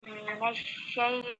من الشيء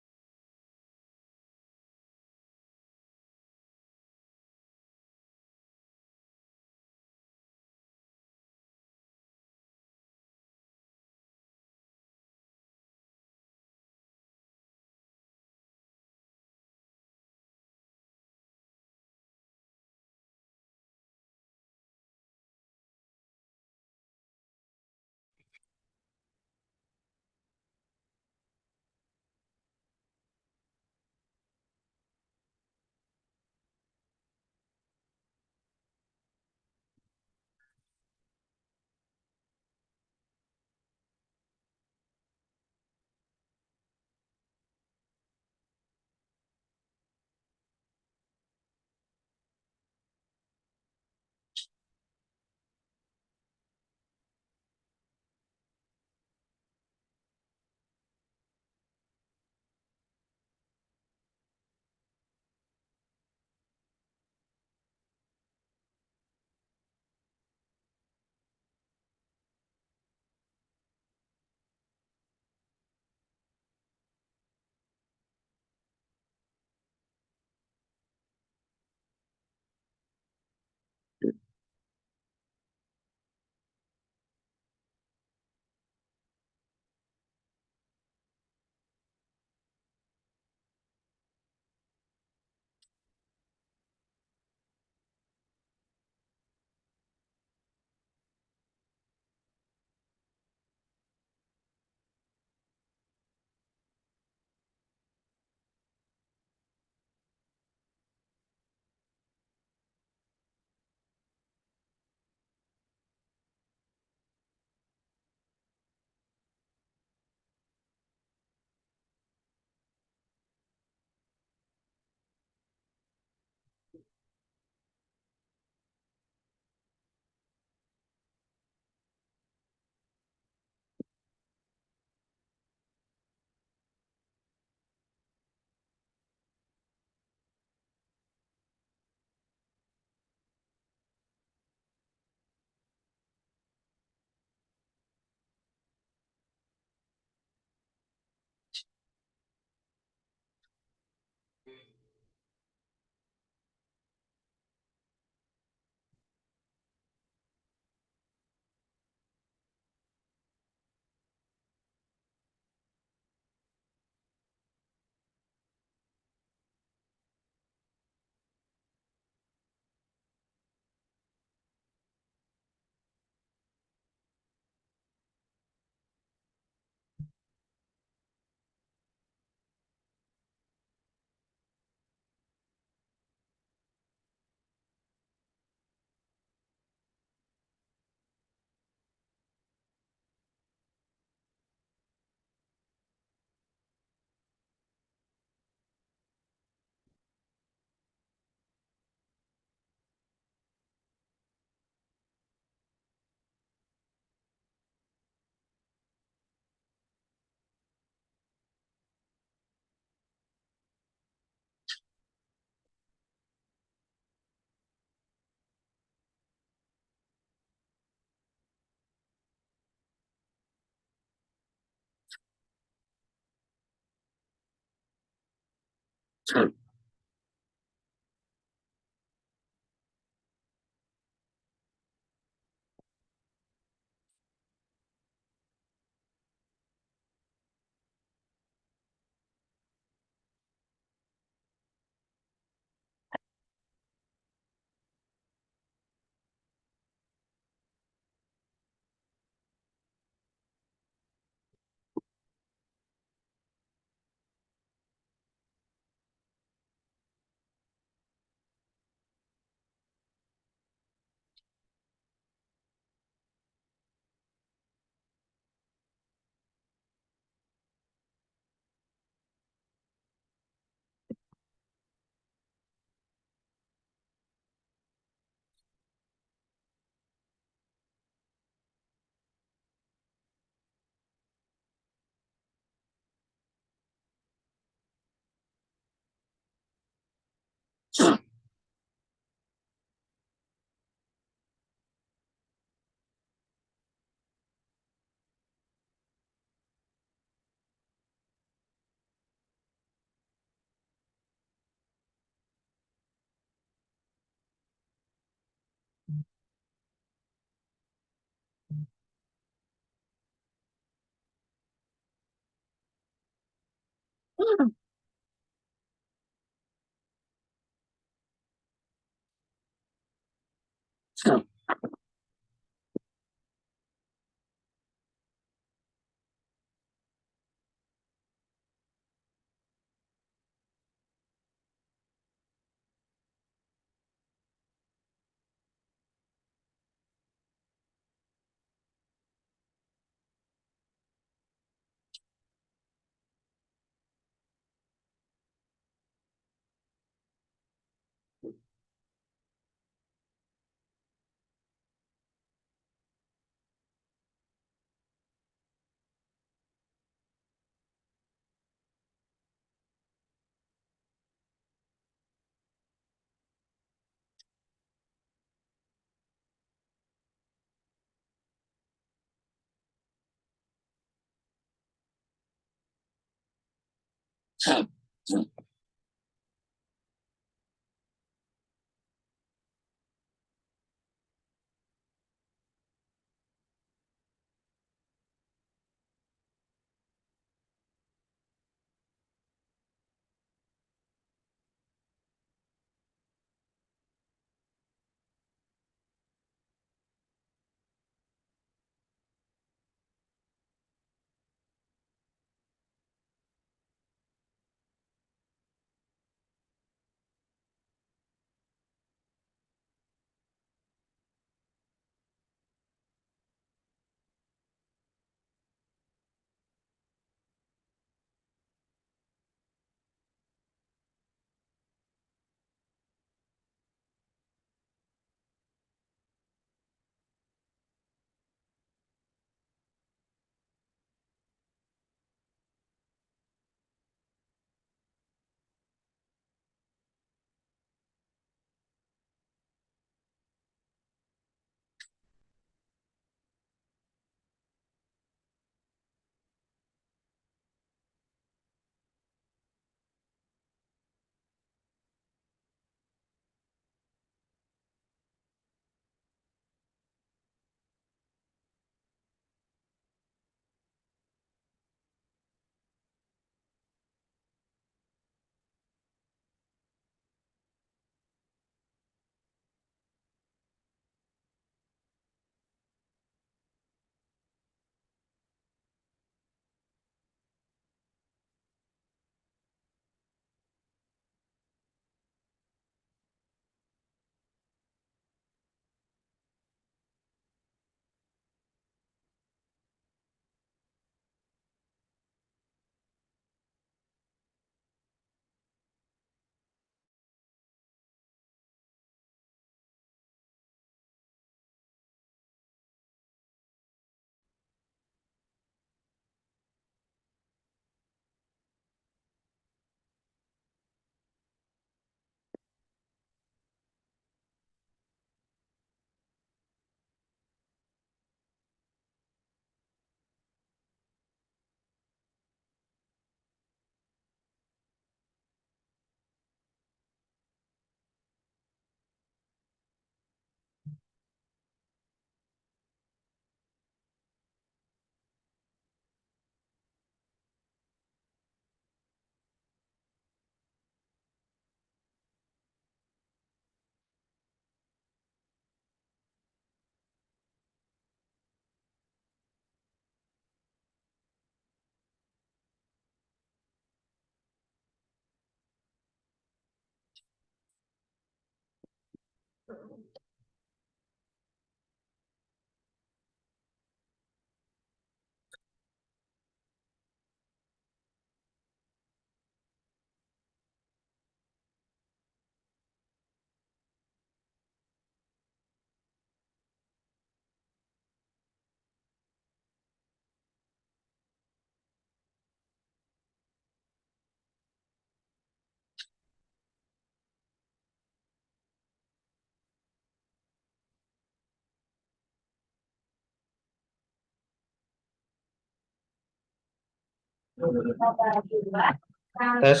Tes.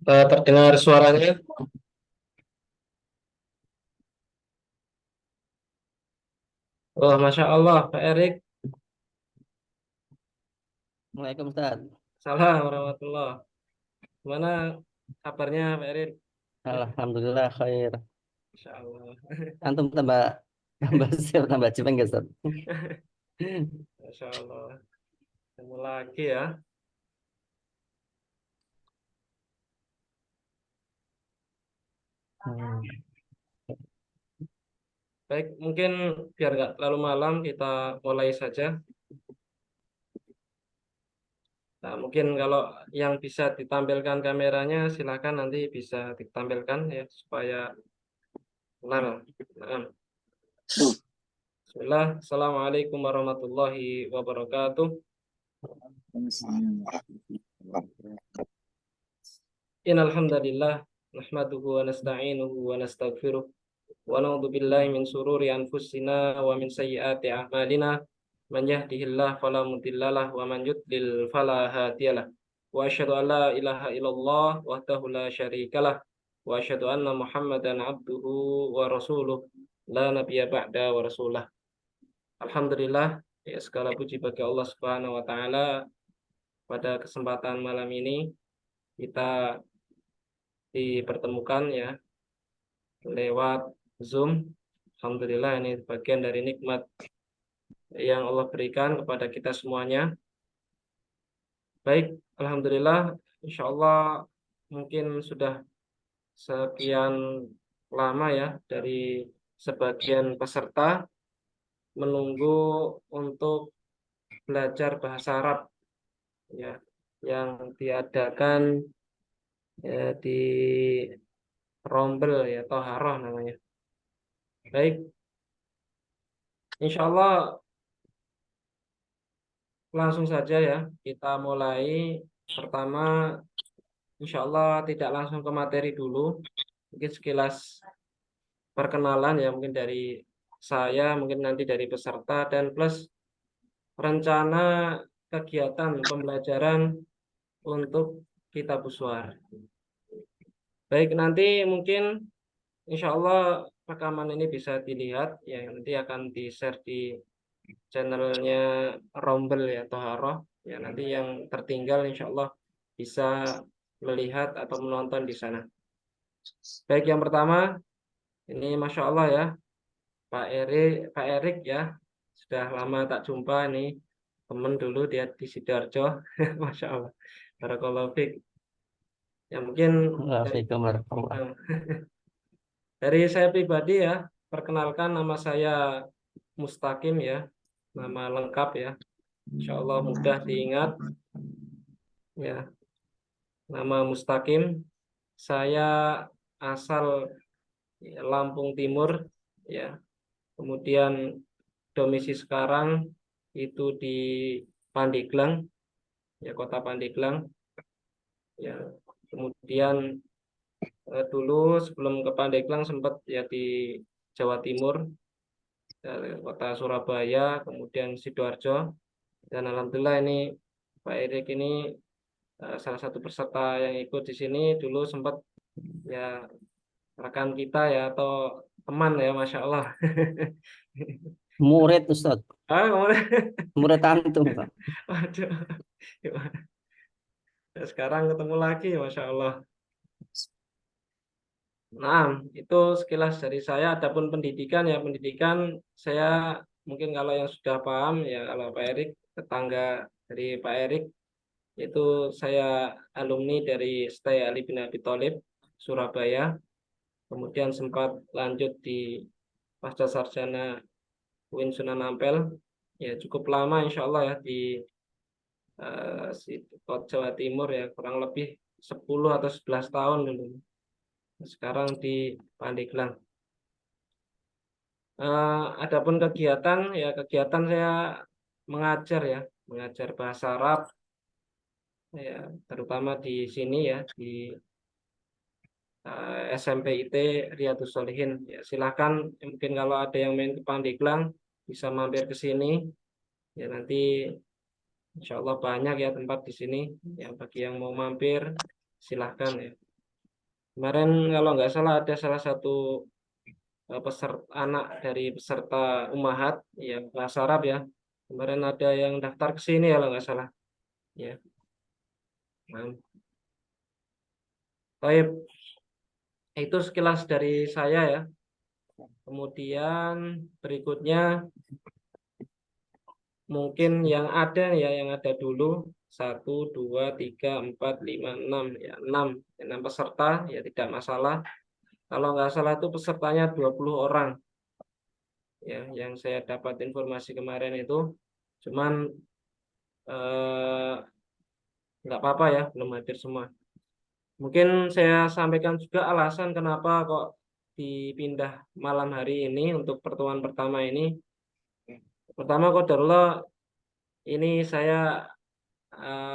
Terdengar suaranya? Oh, Masya Allah, Pak Erik. Waalaikumsalam Ustaz. Salam warahmatullah. Gimana kabarnya, Pak Erik? Alhamdulillah khair. Masya Allah. Antum tambah tambah siap tambah cipeng nggak Ustaz? Masya Allah. Ketemu lagi ya. Hmm. Baik, mungkin biar nggak terlalu malam, kita mulai saja. Nah, mungkin kalau yang bisa ditampilkan kameranya, silakan nanti bisa ditampilkan ya, supaya benar. Nah, Bismillah. Assalamualaikum warahmatullahi wabarakatuh. Innal hamdalillah nahmaduhu wa nasta'inuhu wa nastaghfiruh wa na'udzu billahi min shururi anfusina wa min sayyiati a'malina. Man yahdihillahu fala mudhillalah wa man yudlil fala hadiyalah. Wa asyhadu an la ilaha illallah wahdahu la syarikalah wa asyhadu anna Muhammadan abduhu wa rasuluh la nabiyya ba'da wa rasulah. Alhamdulillah, ya segala puji bagi Allah Subhanahu wa taala. Pada kesempatan malam ini kita dipertemukan ya lewat Zoom. Alhamdulillah, ini bagian dari nikmat yang Allah berikan kepada kita semuanya. Baik, Alhamdulillah, insya Allah mungkin sudah sekian lama ya dari sebagian peserta menunggu untuk belajar bahasa Arab ya yang diadakan di Rombel ya Toharoh namanya. Baik, insya Allah langsung saja ya kita mulai. Pertama, insya Allah tidak langsung ke materi dulu, mungkin sekilas perkenalan ya, mungkin dari saya, mungkin nanti dari peserta, dan plus rencana kegiatan pembelajaran untuk kita Buswar. Baik, nanti mungkin insya Allah rekaman ini bisa dilihat ya, nanti akan di-share di channelnya Rombel ya Toharoh ya, nanti yang tertinggal insya Allah bisa melihat atau menonton di sana. Baik, yang pertama ini Masya Allah ya Pak Erik ya, sudah lama tak jumpa nih, temen dulu dia di Sidoarjo. Masya Allah, Barakallahu fiik. Ya mungkin dari, Waalaikumsalam warahmatullahi. dari saya pribadi ya, perkenalkan nama saya Mustaqim ya, nama lengkap ya, Insya Allah mudah diingat ya, nama Mustaqim. Saya asal Lampung Timur ya, kemudian domisili sekarang itu di Pandeglang ya, kota Pandeglang ya. Kemudian dulu sebelum ke Pandeglang sempat ya di Jawa Timur, kota Surabaya, kemudian Sidoarjo, dan alhamdulillah ini Pak Erik ini salah satu peserta yang ikut di sini dulu sempat ya rekan kita ya atau teman ya, Masya Allah. Murid Ustaz, Ah, kemudian, murid antum Pak. waduh, gimana? Sekarang ketemu lagi, Masya Allah. Nah, itu sekilas dari saya. Adapun pendidikan ya, pendidikan saya mungkin kalau yang sudah paham ya, kalau Pak Erik, tetangga dari Pak Erik, itu saya alumni dari STI Ali bin Abi Thalib, Surabaya. kemudian sempat lanjut di Pasca Sarjana UIN Sunan Ampel, ya cukup lama insya Allah ya di Jawa Timur ya, kurang lebih 10 atau 11 tahun dulu. Sekarang di Pandeglang. Adapun kegiatan ya, kegiatan saya mengajar ya, mengajar bahasa Arab ya, terutama di sini ya, di SMP IT Riyadhus Shalihin. Ya, silakan mungkin kalau ada yang main ke Pandeglang bisa mampir ke sini. Ya nanti insya Allah banyak ya tempat di sini. Ya bagi yang mau mampir silahkan ya. Kemarin kalau nggak salah ada salah satu peserta anak dari peserta Umahat ya bahasa Arab ya. Kemarin ada yang daftar ke sini ya kalau nggak salah. Ya. Nah, baik, itu sekilas dari saya ya. Kemudian berikutnya mungkin yang ada ya, yang ada dulu 1, 2, 3, 4, 5, 6 ya, 6 peserta ya tidak masalah. Kalau nggak salah itu pesertanya 20 orang ya, yang saya dapat informasi kemarin itu. Cuman eh, nggak apa-apa ya, belum hadir semua. Mungkin saya sampaikan juga alasan kenapa kok dipindah malam hari ini untuk pertemuan pertama ini. Pertama, qadarullah ini saya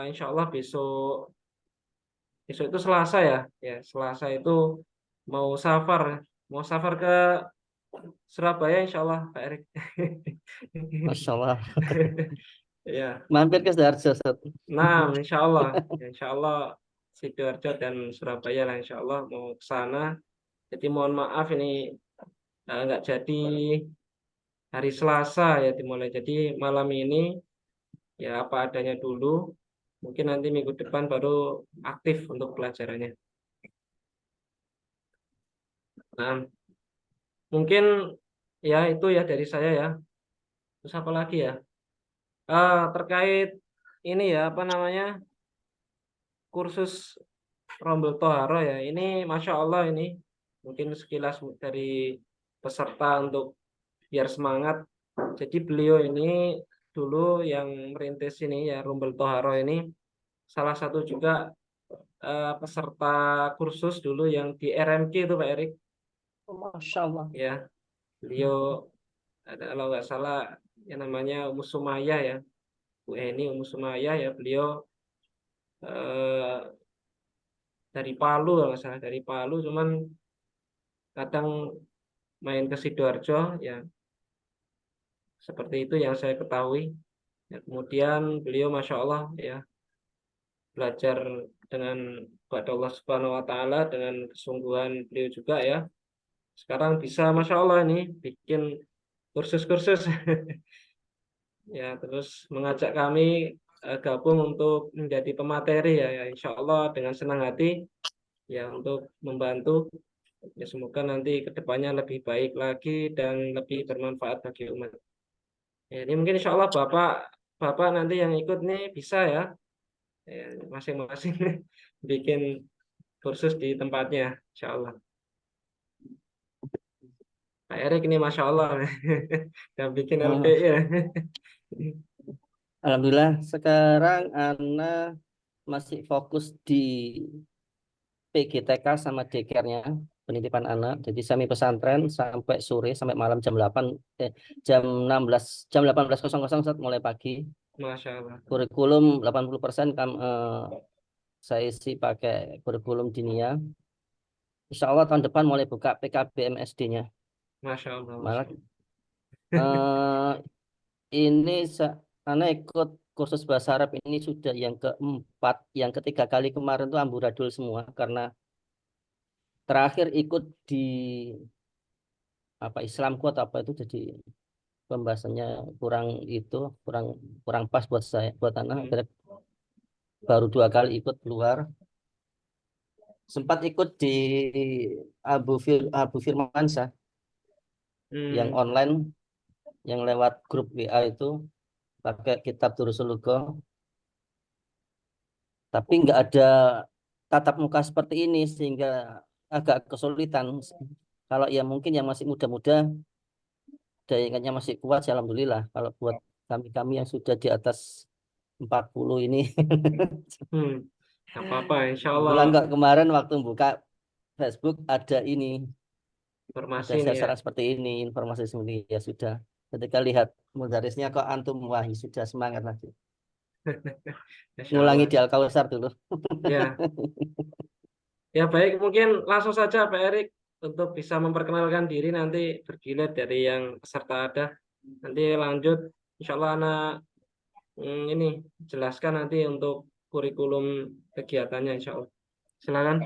insya Allah besok besok itu Selasa ya, ya Selasa itu mau safar, mau safar ke Surabaya insya Allah Pak Erik. Masya Allah. Ya, Mampir ke Sidoarjo, Ustaz. nah insya Allah, ya, insya Allah Sidoarjo dan Surabaya lah insya Allah mau ke sana. Jadi mohon maaf ini nggak jadi hari Selasa ya dimulai. Jadi malam ini ya apa adanya dulu. Mungkin nanti minggu depan baru aktif untuk pelajarannya. Nah, mungkin ya itu ya dari saya ya. Terus apa lagi ya? Terkait ini ya apa namanya kursus Rombel Toharo ya. Ini Masya Allah ini mungkin sekilas dari peserta untuk biar semangat. Jadi beliau ini dulu yang merintis ini ya Rombel Toharo ini salah satu juga peserta kursus dulu yang di RMK itu Pak Erik. Masya Allah. Ya, beliau ada kalau nggak salah yang namanya Umu Sumaya ya, Bu Eni Umu Sumaya ya, beliau eh, dari Palu kalau nggak salah, dari Palu, cuman kadang main ke Sidoarjo ya, seperti itu yang saya ketahui. Ya, kemudian beliau Masya Allah ya belajar dengan kepada Allah Subhanahu Wa Taala dengan kesungguhan beliau juga ya. Sekarang bisa Masya Allah ini bikin kursus-kursus ya, terus mengajak kami gabung untuk menjadi pemateri ya, ya insya Allah dengan senang hati ya untuk membantu ya, semoga nanti kedepannya lebih baik lagi dan lebih bermanfaat bagi umat ya, ini mungkin insya Allah Bapak Bapak nanti yang ikut nih bisa ya, ya masing-masing bikin kursus di tempatnya insya Allah. Pak Erik ini Masya Allah dan bikin Hmm. LPI ya. Alhamdulillah sekarang Ana masih fokus di PGTK sama daycare-nya, penitipan anak. Jadi semi pesantren sampai sore, sampai malam jam 16 jam 18.00 Ustaz, mulai pagi. Masya Allah. Kurikulum 80% saya isi pakai kurikulum dinia. Insya Allah tahun depan mulai buka PKBM SD-nya. Masya Allah, Masya Malah Allah. eh, ini Ana ikut kursus bahasa Arab ini sudah yang keempat, yang ketiga kali kemarin tuh amburadul semua karena terakhir ikut di apa Islam Kuat apa itu, jadi pembahasannya kurang itu kurang kurang pas buat saya, buat anak. Hmm. Akhirnya baru 2 kali ikut keluar. Sempat ikut di Abu Firmansyah yang Hmm. online, yang lewat grup WA itu pakai kitab Durusul Lugo, tapi nggak ada tatap muka seperti ini sehingga agak kesulitan. Kalau ya mungkin yang masih muda-muda, daya ingatnya masih kuat, ya alhamdulillah. Kalau buat kami-kami yang sudah di atas 40 ini, Hmm, nggak apa-apa, insya Allah kebetulan kok kemarin waktu buka Facebook ada informasi ini ya. sasaran seperti ini, informasi seperti ini, ya sudah. Ketika lihat mudarisnya kok antum, wah ya sudah semangat lagi. Insya Ngulangi Allah. di Al-Kausar dulu. Ya, ya baik, mungkin langsung saja Pak Erik untuk bisa memperkenalkan diri nanti bergilir dari yang peserta ada. Nanti lanjut, insya Allah anak ini jelaskan nanti untuk kurikulum kegiatannya insya Allah. Silakan.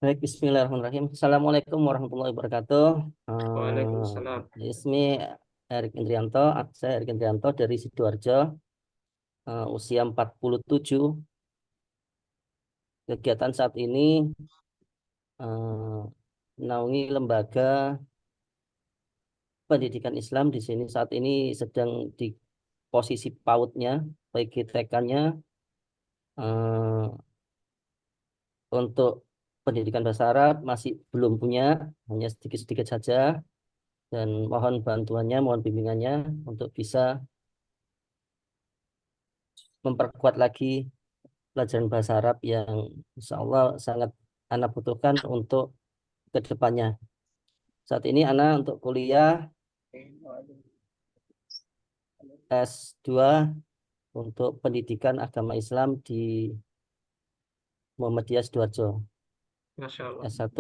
Baik, Bismillahirrahmanirrahim. Assalamualaikum warahmatullahi wabarakatuh. Waalaikumsalam. Ismi Erik Indrianto, saya Erik Indrianto dari Sidoarjo, usia 47. Kegiatan saat ini menaungi lembaga pendidikan Islam di sini saat ini sedang di posisi PAUD-nya, baik TK-nya, untuk pendidikan bahasa Arab masih belum punya, hanya sedikit-sedikit saja, dan mohon bantuannya, mohon bimbingannya untuk bisa memperkuat lagi pelajaran bahasa Arab yang insya Allah sangat anak butuhkan untuk kedepannya. Saat ini anak untuk kuliah S2 untuk pendidikan agama Islam di Muhammadiyah Sidoarjo. Masya Allah. S1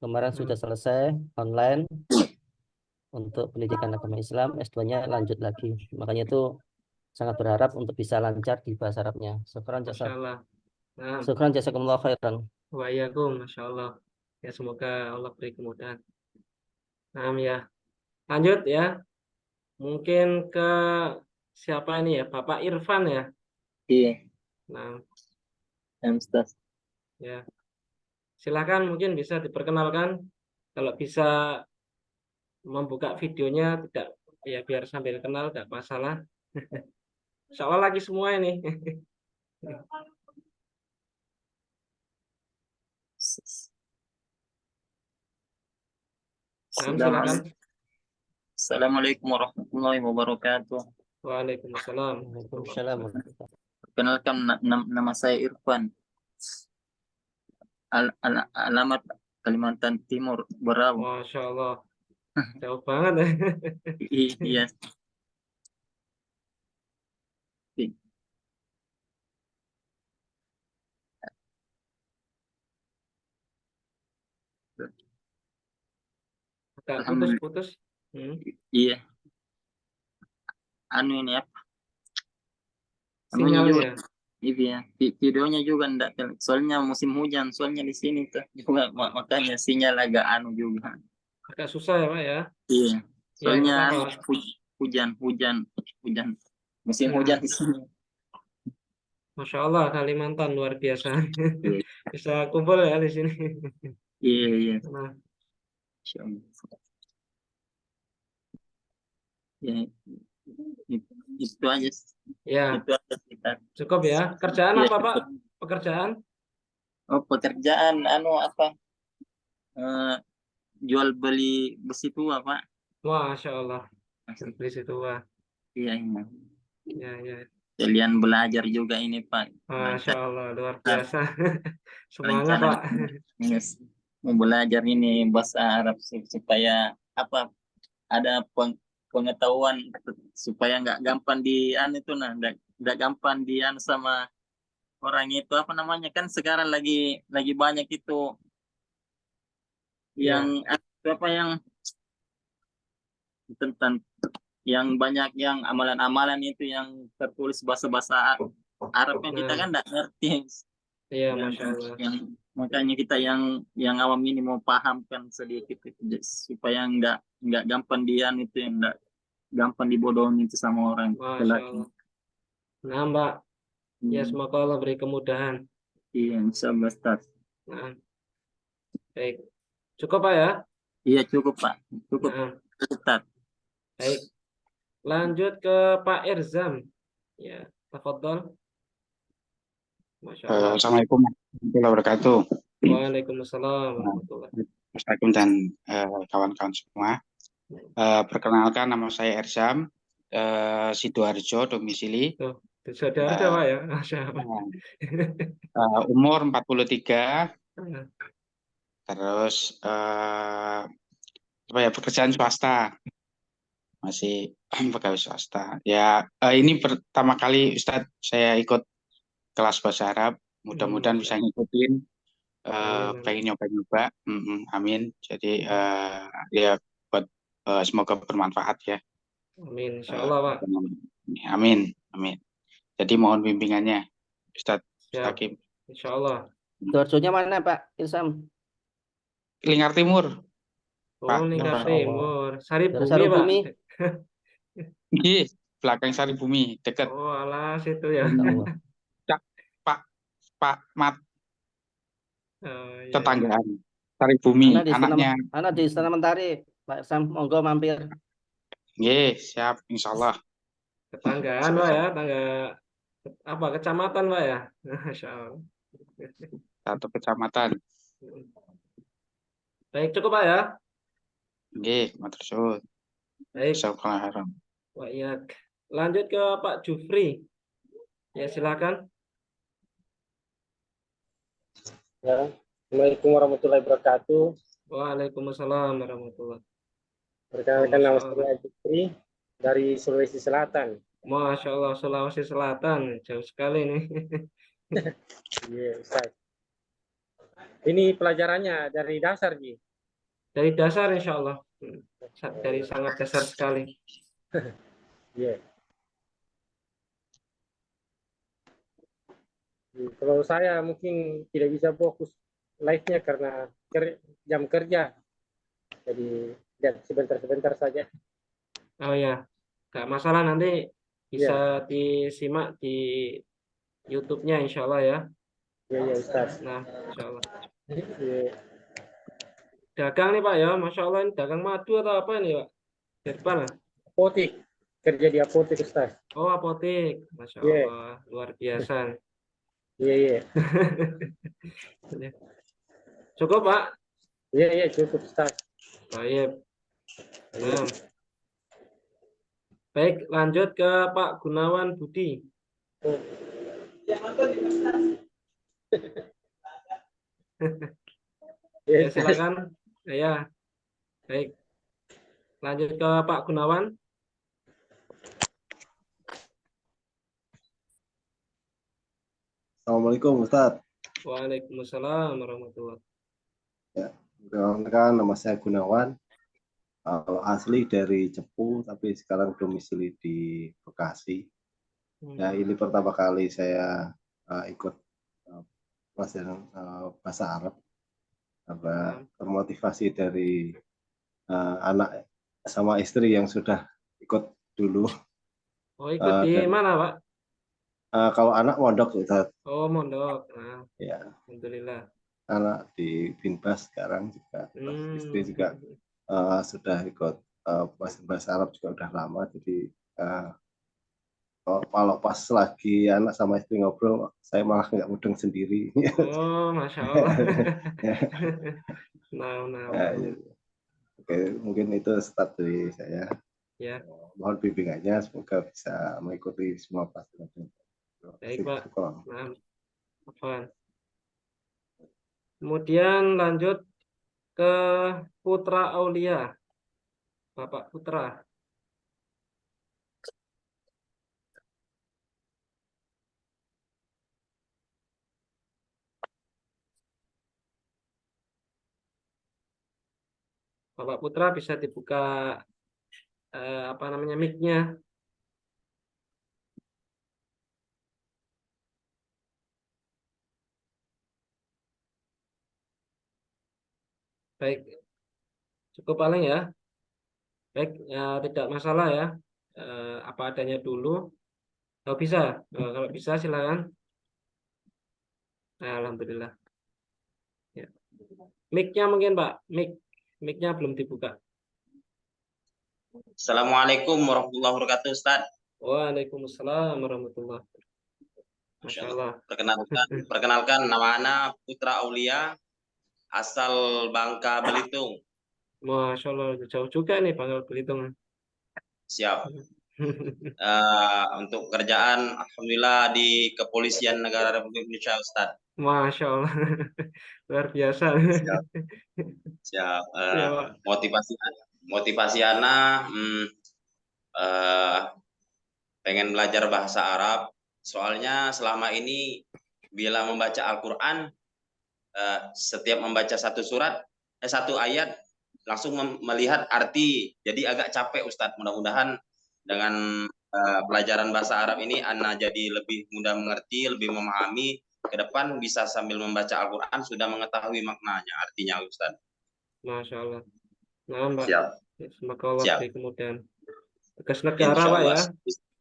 kemarin sudah selesai online untuk pendidikan agama Islam, S2-nya lanjut lagi. Makanya itu sangat berharap untuk bisa lancar di bahasa Arabnya. Masya Allah. Nah, Syukran jazakumullah khairan. Masya Allah. Ya semoga Allah beri kemudahan. Nah, ya. Lanjut ya. Mungkin ke siapa ini ya? Bapak Irfan ya. Iya, Nah, Ustaz. ya. Silakan mungkin bisa diperkenalkan. Kalau bisa membuka videonya tidak ya biar sambil kenal tidak masalah. Insya Allah lagi semua ini. Nah, silakan. Assalamualaikum warahmatullahi wabarakatuh. Waalaikumsalam. Waalaikumsalam. Perkenalkan, nama saya Irfan. Alamat Kalimantan Timur, Berau. Masya Allah. Jauh banget ya. Iya. Agak Alhamdulillah. putus-putus. Hmm. Iya. Ini apa? Anunya juga. Sinyalnya Iya. Videonya juga enggak. Soalnya musim hujan. Soalnya di sini tuh juga makanya sinyal agak juga. agak susah ya Pak ya. Iya. Ya nggak Soalnya apa-apa. hujan. Musim hujan Nah, di sini. Masya Allah Kalimantan luar biasa. Iya. Bisa kumpul ya di sini. Iya, iya. Nah, Insya Allah. Ya, itu aja. ya Itu aja kita. cukup ya. Kerjaan Ya, apa Pak? Pekerjaan? oh, pekerjaan apa? Eh, jual beli besi tua, Pak. Masya Allah. Beli situ Wah. Iya, iya. Ya, ya. Kalian belajar juga ini, Pak. Masya Lancar, Allah luar biasa. Semangat rencana Pak. yes. Mau belajar ini bahasa Arab supaya apa? Ada pengetahuan supaya nggak gampang di itu nah, nggak gampang di sama orang itu apa namanya kan sekarang lagi banyak itu yang Ya, apa yang tentang yang banyak yang amalan-amalan itu yang tertulis bahasa-bahasa Arab yang kita nah, kan nggak ngerti iya yang, Masya Allah. makanya kita yang awam ini mau pahamkan sedikit itu, supaya nggak gampang itu yang nggak gampang dibodohin itu sama orang Masya lelaki. Allah. Nah Mbak, ya semoga Allah beri kemudahan. Iya, insyaallah Ustaz. Nah, baik. Cukup Pak ya? Iya cukup Pak, cukup Nah, Ustaz. baik. Lanjut ke Pak Irzam. Ya, tafadhol. Masya Allah. Assalamualaikum. warahmatullahi wabarakatuh. Waalaikumsalam warahmatullahi. Assalamualaikum dan kawan-kawan semua. Perkenalkan, nama saya Erzam, Sidoarjo domisili. Tuh, sudah ada Pak ya, Masya Allah. Umur 43, terus pekerjaan swasta, masih pegawai swasta. Ya, ini pertama kali Ustadz saya ikut kelas bahasa Arab. Mudah-mudahan bisa ngikutin. Amin. Pengen nyoba-nyoba. Amin. Jadi ya buat semoga bermanfaat ya. Amin, Insya Allah Pak. Amin. Amin. Jadi mohon bimbingannya Ustadz Siap. Hakim. Insya Allah. Sidoarjonya mana Pak Ilham? Lingkar Timur. Oh, Pak. Lingkar Masya Allah. Timur. Sari Daerah Bumi Sarubumi. Pak. Iya, belakang Sari Bumi, dekat. Oh, alas itu ya. Masya Allah. Pak Mat, Oh, iya. tetanggaan. Sari Bumi, anaknya. Anak di Istana Mentari, Pak Ilham, monggo mampir. Iya, siap, insya Allah. Tetanggaan Pak ya, tangga apa kecamatan Pak ya? Masya Allah. Satu kecamatan. Baik, cukup Pak ya. Iya, matur suwun. Baik. Assalamualaikum. Pak Iyak. Lanjut ke Pak Jufri. Ya, silakan. Ya. Assalamualaikum warahmatullahi wabarakatuh. Waalaikumsalam warahmatullahi. Perkenalkan, nama saya Jufri dari Sulawesi Selatan. Masya Allah, Sulawesi Selatan, jauh sekali nih. Iya, Ustaz. Ini pelajarannya dari dasar, Ji. Dari dasar insya Allah. Dari sangat dasar sekali. Iya. Kalau saya mungkin tidak bisa fokus live-nya karena jam kerja. Jadi sebentar-sebentar saja. Oh ya, nggak masalah, nanti bisa disimak di YouTube-nya insya Allah ya. Iya, Ustaz. Nah, insya Allah. Iya. Dagang nih Pak ya, Masya Allah, ini dagang madu atau apa ini Pak? Herbal. Apotek. Kerja di apotek, Ustaz. Oh, apotek. Masya Allah, luar biasa. Iya. Cukup Pak? Iya, cukup, Ustaz. Baik. Nah. Baik, lanjut ke Pak Gunawan Budi. Ya, silakan. Ya. Baik. Lanjut ke Pak Gunawan. Assalamualaikum Ustaz. Waalaikumsalam warahmatullahi. Ya, perkenalkan, nama saya Gunawan. Asli dari Cepu, tapi sekarang domisili di Bekasi. Ya, ini pertama kali saya ikut pelajaran bahasa Arab. Termotivasi dari anak sama istri yang sudah ikut dulu. Oh, ikut di mana Pak? Kalau anak mondok Ustaz. Oh, mondok. Nah, ya. Alhamdulillah. Anak di Binbas sekarang juga, istri juga sudah ikut bahasa Arab juga udah lama, jadi kalau pas lagi anak sama istri ngobrol, saya malah nggak mudeng sendiri. Oh, Masya Allah. Nah. Oke, mungkin itu start dari saya. Ya. Mohon bimbingannya, semoga bisa mengikuti semua pelajaran. Baik Pak. Nah, apa? Kemudian lanjut ke Putra Aulia. Bapak Putra. Bapak Putra bisa dibuka mic-nya. Baik, cukup paling ya. Baik, ya, tidak masalah ya. Apa adanya dulu. Kalau bisa, kalau bisa silakan. Nah, alhamdulillah. Ya. Mic-nya mungkin Pak, mic-nya belum dibuka. Assalamualaikum warahmatullahi wabarakatuh, Ustaz. Waalaikumsalam warahmatullahi wabarakatuh. Masya Allah. Perkenalkan nama Ana Putra Aulia, asal Bangka Belitung. Masya Allah, jauh juga nih Bangka Belitung. Siap. Untuk pekerjaan, alhamdulillah di Kepolisian Negara Republik Indonesia, Ustadz. Masya Allah, luar biasa. Siap. Siap. Ya, Pak. Motivasi Ana pengen belajar bahasa Arab. Soalnya selama ini bila membaca Al-Quran, setiap membaca satu ayat langsung melihat arti. Jadi agak capek, Ustadz. Mudah-mudahan dengan pelajaran bahasa Arab ini Ana jadi lebih mudah mengerti, lebih memahami. Ke depan bisa sambil membaca Al-Quran sudah mengetahui maknanya, artinya, Ustadz. Masya Allah. Nah, Mbak. Siap. Semoga Allah Siap. beri kemudahan. Tugas negara, Insya Pak, Allah. ya.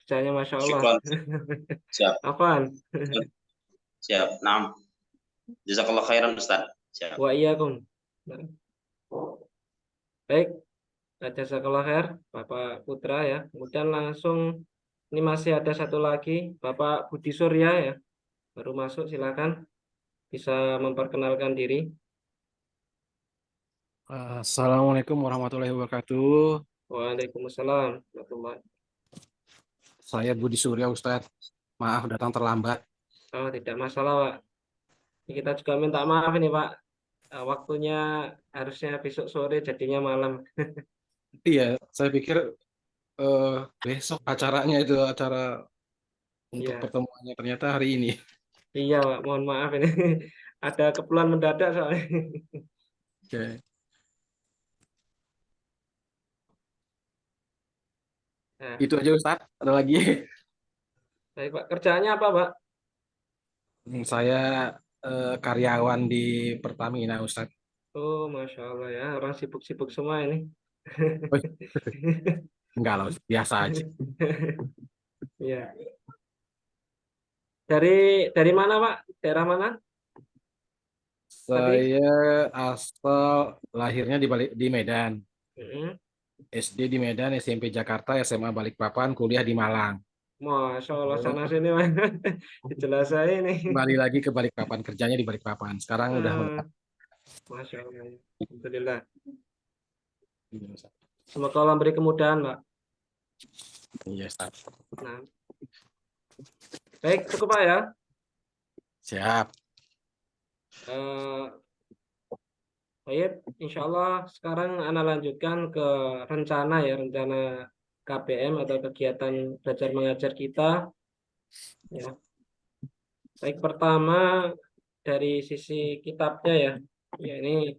Saya Masya Allah. Syukron. Siap. Apaan? Siap. Naam. Jazakallah khairan, Ustaz. Siap. Wa iyyakum. Baik. Jazakallah khair, Bapak Putra ya. Kemudian langsung ini masih ada satu lagi, Bapak Budi Surya ya. Baru masuk, silakan. Bisa memperkenalkan diri. Assalamualaikum warahmatullahi wabarakatuh. Waalaikumsalam warahmatullahi. Saya Budi Surya, Ustadz. Maaf datang terlambat. Oh, tidak masalah, Pak. Kita juga minta maaf ini, Pak. Waktunya harusnya besok sore, jadinya malam. Iya, saya pikir besok acaranya itu acara untuk Iya. pertemuannya ternyata hari ini. Iya, Pak. Mohon maaf ini. Ada keperluan mendadak soalnya. Oke. Nah, Itu aja, Ustadz. Ada lagi? baik, Pak. Kerjaannya apa, Pak? Saya karyawan di Pertamina, Ustadz. Oh, Masya Allah ya. Orang sibuk-sibuk semua ini. Oh, enggak lah, biasa aja. Iya. Dari mana, Pak? Daerah mana? Saya asal lahirnya di Medan. Mm-mm. SD di Medan, SMP Jakarta, SMA Balikpapan, kuliah di Malang. Masya Allah, sana sini, Pak. Jelas saya ini. Kembali lagi ke Balikpapan, kerjanya di Balikpapan. Sekarang udah Masya Allah. Alhamdulillah. Ustaz. Semoga Allah beri kemudahan, Pak. Iya, Ustaz. Nah. Baik, cukup, Pak ya. Siap. Baik, insya Allah sekarang Ana lanjutkan ke rencana ya, rencana KBM atau kegiatan belajar mengajar kita. Ya. Baik, pertama dari sisi kitabnya ya. Ya, ini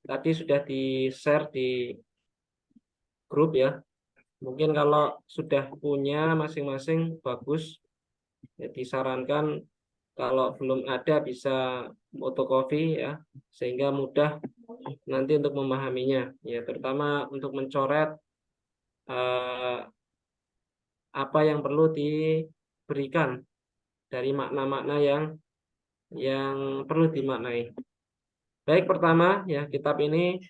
tadi sudah di-share di grup ya. Mungkin kalau sudah punya masing-masing bagus. Ya, disarankan kalau belum ada bisa fotokopi ya, sehingga mudah nanti untuk memahaminya. Ya, terutama untuk mencoret apa yang perlu diberikan dari makna-makna yang perlu dimaknai. Baik, pertama ya, kitab ini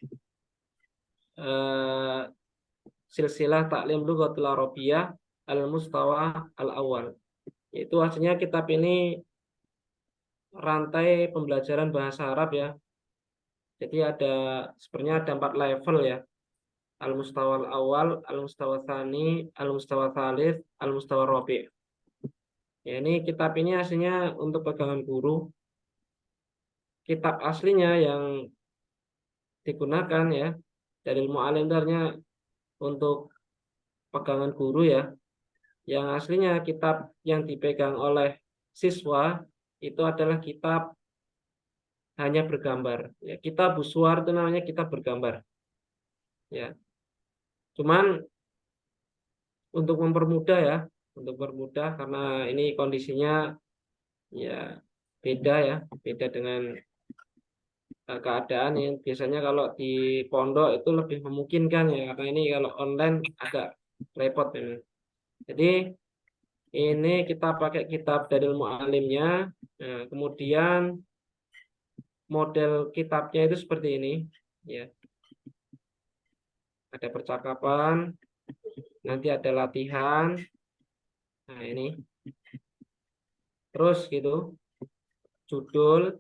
Silsilah Ta'lim Lughatil Arabiyyah Al-Mustawa Al-Awwal. Itu artinya kitab ini rantai pembelajaran bahasa Arab ya. Jadi sebenarnya ada 4 level ya. Al-Mustawa Al-Awwal, Al-Mustawa Tsani, Al-Mustawa Tsalits, Al-Mustawa Rabi'. Ya, ini kitab ini aslinya untuk pegangan guru. Kitab aslinya yang digugakan ya dari mu'allim untuk pegangan guru ya. Yang aslinya kitab yang dipegang oleh siswa itu adalah kitab hanya bergambar. Ya, kitab Buswar itu namanya kitab bergambar. Ya. Cuman untuk mempermudah ya, karena ini kondisinya ya beda dengan keadaan yang biasanya kalau di pondok itu lebih memungkinkan ya, karena ini kalau online agak repot memang. Jadi ini kita pakai kitab dari mu'alimnya. Nah, kemudian model kitabnya itu seperti ini ya. Ada percakapan, nanti ada latihan. Nah, ini. Terus gitu, judul,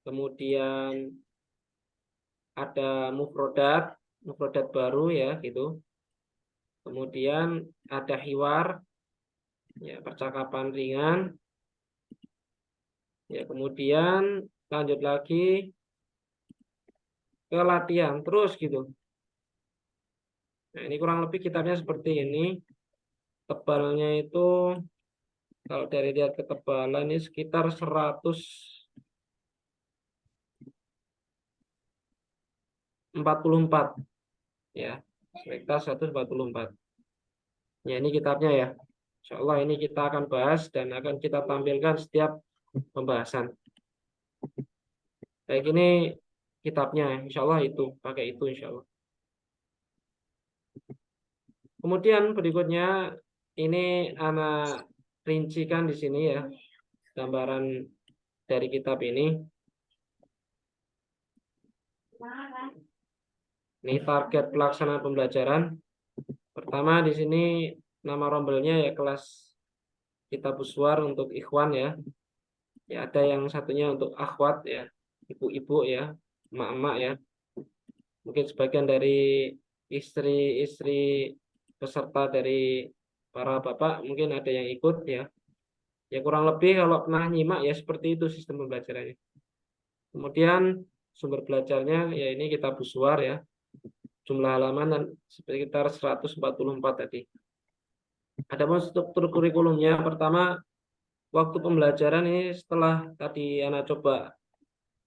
kemudian ada mufrodat baru ya gitu. Kemudian ada hiwar, ya percakapan ringan. Ya kemudian lanjut lagi ke latihan terus gitu. Nah ini kurang lebih kitabnya seperti ini. Tebalnya itu kalau dari lihat ketebalan ini sekitar 144 ya, sekitar 144. Ya ini kitabnya ya. Insya Allah ini kita akan bahas dan akan kita tampilkan setiap pembahasan. Kayak gini kitabnya, insya Allah itu pakai itu insya Allah. Kemudian berikutnya ini anak rincikan di sini ya gambaran dari kitab ini. Ini target pelaksanaan pembelajaran. Pertama di sini nama rombelnya ya kelas kitab uswar untuk ikhwan ya. Ya ada yang satunya untuk akhwat ya, ibu-ibu ya, emak-emak ya. Mungkin sebagian dari istri-istri peserta dari para bapak mungkin ada yang ikut ya. Ya kurang lebih kalau pernah nyimak ya seperti itu sistem pembelajarannya. Kemudian sumber belajarnya ya ini kitab uswar ya. Jumlah halaman dan sekitar 144 tadi. Adapun struktur kurikulumnya pertama waktu pembelajaran ini setelah tadi anak coba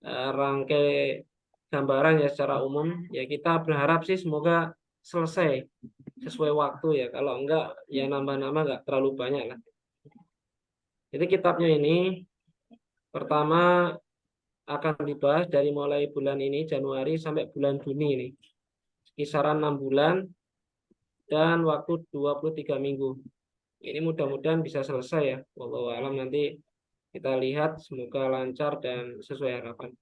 rangkai gambaran ya secara umum ya kita berharap sih semoga selesai sesuai waktu ya, kalau enggak ya nambah-nambah enggak terlalu banyak lah. Jadi kitabnya ini pertama akan dibahas dari mulai bulan ini Januari sampai bulan Juni ini, kisaran 6 bulan dan waktu 23 minggu. Ini mudah-mudahan bisa selesai ya, wallahu alam, nanti kita lihat semoga lancar dan sesuai harapan.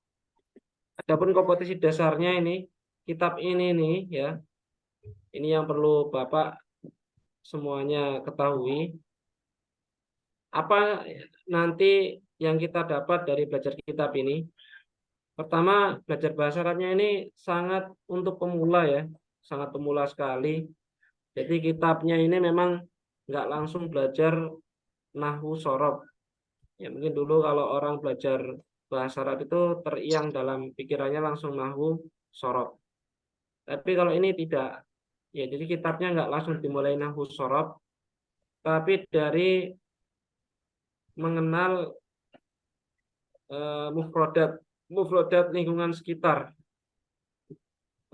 Adapun kompetisi dasarnya ini, kitab ini nih ya, ini yang perlu Bapak semuanya ketahui. Apa nanti yang kita dapat dari belajar kitab ini? Pertama, belajar bahasa Arabnya ini sangat untuk pemula ya, sangat pemula sekali. Jadi kitabnya ini memang nggak langsung belajar nahwu sorob. Ya mungkin dulu kalau orang belajar bahasa Arab itu teriang dalam pikirannya langsung nahwu sorob. Tapi kalau ini tidak. Ya jadi kitabnya nggak langsung dimulai nahwu sorob, tapi dari mengenal mufrodat lingkungan sekitar.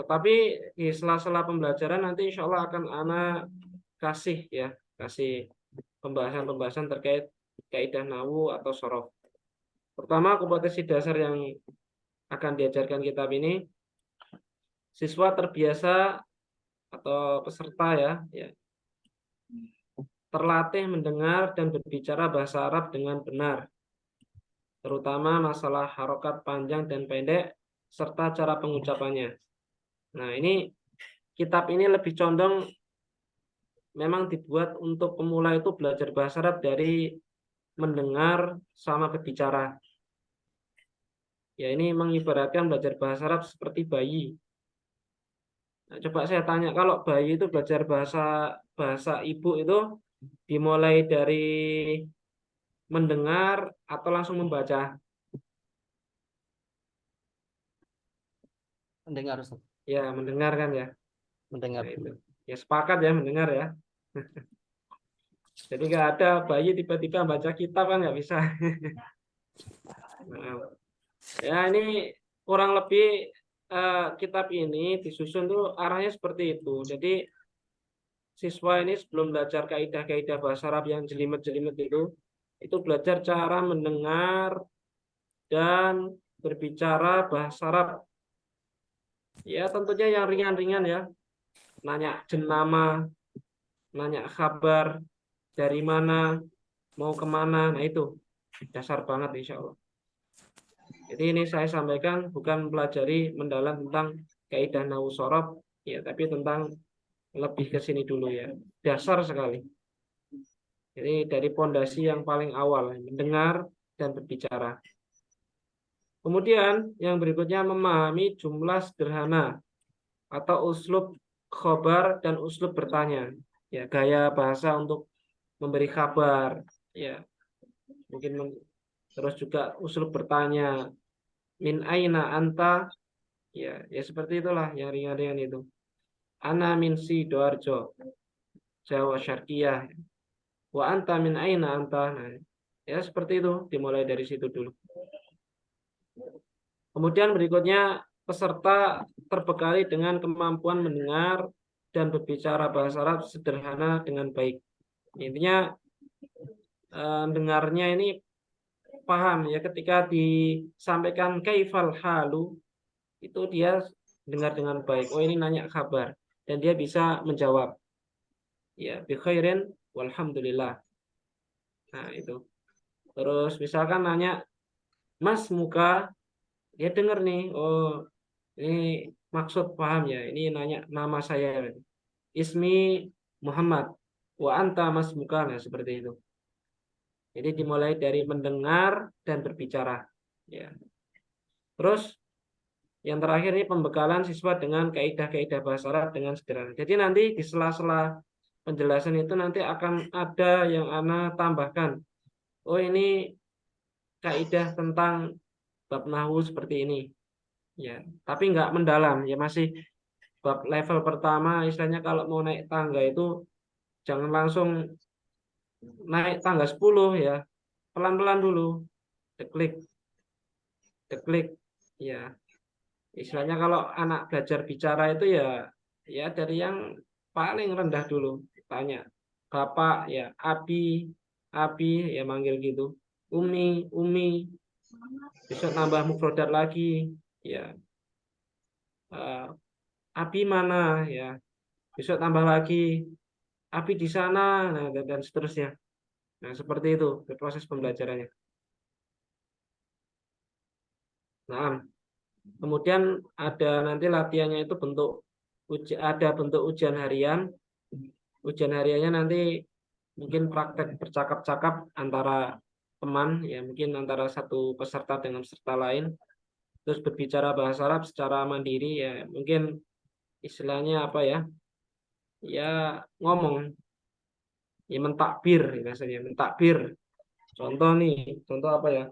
Tetapi di sela-sela pembelajaran nanti insya Allah akan anak kasih pembahasan-pembahasan terkait kaidah nahwu atau sorof. Pertama, kompetensi dasar yang akan diajarkan kitab ini, siswa terbiasa atau peserta ya terlatih mendengar dan berbicara bahasa Arab dengan benar, terutama masalah harokat panjang dan pendek serta cara pengucapannya. Nah ini kitab ini lebih condong memang dibuat untuk pemula itu belajar bahasa Arab dari mendengar sama berbicara. Ya ini mengibaratkan belajar bahasa Arab seperti bayi. Nah, coba saya tanya, kalau bayi itu belajar bahasa ibu itu dimulai dari mendengar atau langsung membaca? Mendengar. Ya, mendengar kan ya. Mendengar. Nah, itu. Ya sepakat ya mendengar ya. Jadi nggak ada bayi tiba-tiba baca kitab kan nggak bisa. Nah, ya ini kurang lebih kitab ini disusun tuh arahnya seperti itu. Jadi siswa ini sebelum belajar kaidah-kaidah bahasa Arab yang jelimet-jelimet itu belajar cara mendengar dan berbicara bahasa Arab. Ya tentunya yang ringan-ringan ya. Nanya jenama, nanya kabar, dari mana, mau kemana, nah itu dasar banget insya Allah. Jadi ini saya sampaikan bukan pelajari mendalam tentang kaidah nahwu sorof, ya tapi tentang lebih ke sini dulu ya, dasar sekali. Jadi dari pondasi yang paling awal, mendengar dan berbicara. Kemudian yang berikutnya memahami jumlah sederhana atau uslub khobar dan uslub bertanya. Ya, gaya bahasa untuk memberi kabar. Ya, mungkin terus juga uslub bertanya. Min aina anta? Ya, ya seperti itulah yang ringan-ringan itu. Ana min Sidoarjo, Jawa Syarqiyah. Wa anta min aina anta? Nah, ya seperti itu, dimulai dari situ dulu. Kemudian berikutnya peserta terbekali dengan kemampuan mendengar dan berbicara bahasa Arab sederhana dengan baik. Intinya dengarnya ini paham ya, ketika disampaikan kaifal halu itu dia dengar dengan baik. Oh, ini nanya kabar dan dia bisa menjawab. Ya, bi khairin walhamdulillah. Nah, itu. Terus misalkan nanya Mas muka, dia dengar nih, oh ini maksud paham ya, ini nanya nama saya, Ismi Muhammad, wa anta mas muka, nah seperti itu. Jadi dimulai dari mendengar dan berbicara. Ya. Terus yang terakhir ini pembekalan siswa dengan kaidah-kaidah bahasa Arab dengan sederhana. Jadi nanti di sela-sela penjelasan itu nanti akan ada yang Ana tambahkan. Oh ini kaidah tentang bab nahwu seperti ini. Ya, tapi nggak mendalam ya, masih bab level pertama. Istilahnya kalau mau naik tangga itu jangan langsung naik tangga 10 ya, pelan-pelan dulu, deklik deklik ya. Istilahnya kalau anak belajar bicara itu ya dari yang paling rendah dulu, tanya bapak ya, abi ya manggil gitu, umi besok nambah mufrodat lagi ya, abi mana ya, besok tambah lagi abi di sana, nah, dan seterusnya. Nah, seperti itu proses pembelajarannya. Nah, kemudian ada nanti latihannya itu ada bentuk ujian harian. Ujian hariannya nanti mungkin praktek bercakap-cakap antara teman ya, mungkin antara satu peserta dengan peserta lain. Terus berbicara bahasa Arab secara mandiri ya, mungkin istilahnya apa ya? Ya ngomong, ya mentakbir biasanya, mentakbir. Contoh nih, contoh apa ya?